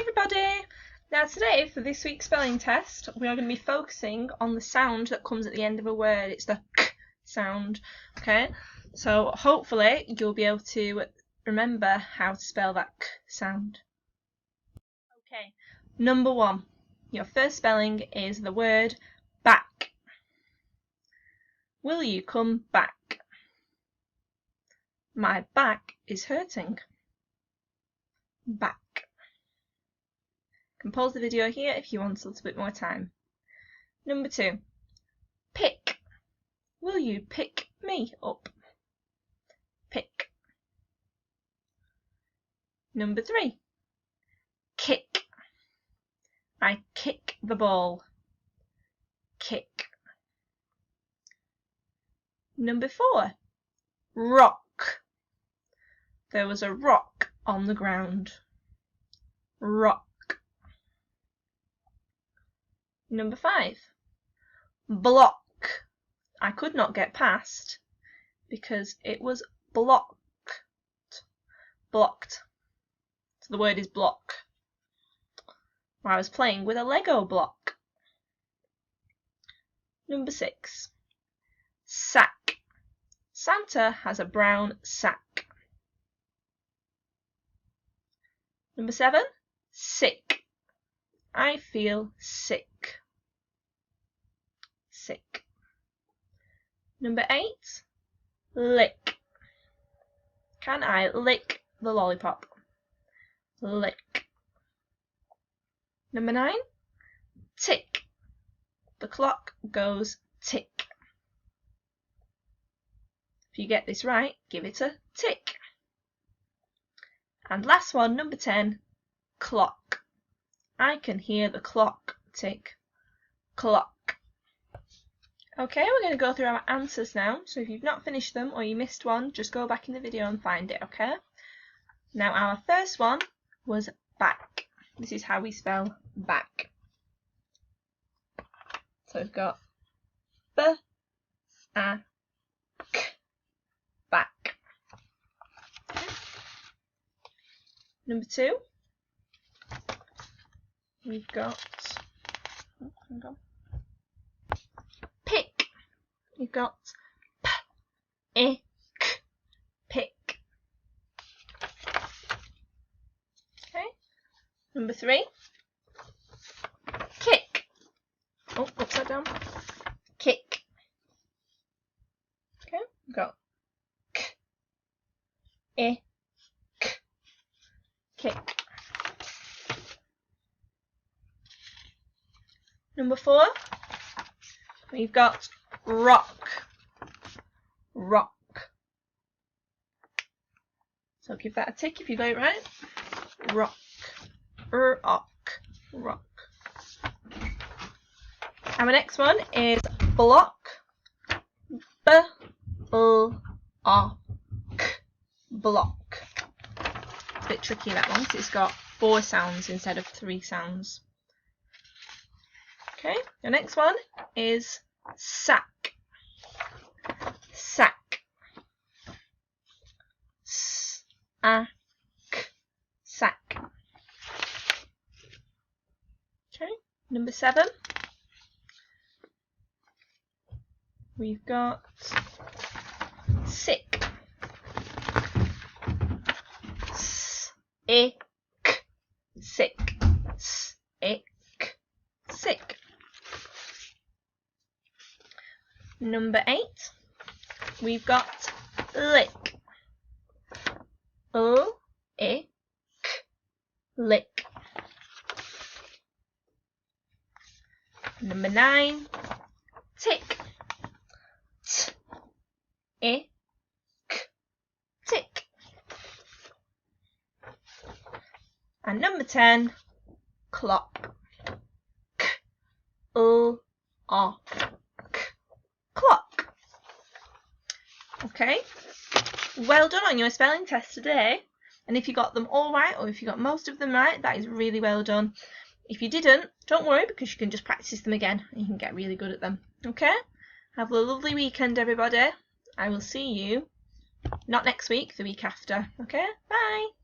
Hi everybody! Now today for this week's spelling test we are going to be focusing on the sound that comes at the end of a word. It's the k sound, okay? So hopefully you'll be able to remember how to spell that k sound. Okay, number 1. Your first spelling is the word back. Will you come back? My back is hurting. Back. You can pause the video here if you want a little bit more time. Number 2. Pick. Will you pick me up? Pick. Number 3. Kick. I kick the ball. Kick. Number 4. Rock. There was a rock on the ground. Rock. Number 5. Block. I could not get past because it was blocked. Blocked. So the word is block. I was playing with a Lego block. Number 6. Sack. Santa has a brown sack. Number 7. Sick. I feel sick. Sick. Number 8. Lick. Can I lick the lollipop? Lick. Number 9. Tick. The clock goes tick. If you get this right, give it a tick. And last one, number 10. Clock. I can hear the clock tick. Clock. Okay, we're going to go through our answers now, so if you've not finished them or you missed one, just go back in the video and find it, okay? Now our first one was back. This is how we spell back. So we've got B-A-K, back. Number 2, we've got pick. You've got p-i-k, pick. Okay. Number 3, kick. Oh, upside down. Kick. Okay. We've got k-i-k, kick. Number 4, we've got rock. Rock. So give that a tick if you got it right. Rock. Rock. Rock. And the next one is block. B-l-o-k. Block. It's a bit tricky that one because it's got 4 sounds instead of 3 sounds. Okay, the next one is sack. Sack. S-a-k. Sack. Okay, number 7. We've got sick. S-i-k. Sick. S-i-k. Sick. Number 8, we've got lick. O-i-k, lick. Number 9, tick. T-i-k, tick. And number 10, clock. K-l-o-k. Clock. Okay, well done on your spelling test today, and if you got them all right or if you got most of them right, that is really well done. If you didn't, don't worry because you can just practice them again and you can get really good at them. Okay, have a lovely weekend everybody. I will see you not next week, the week after. Okay, bye.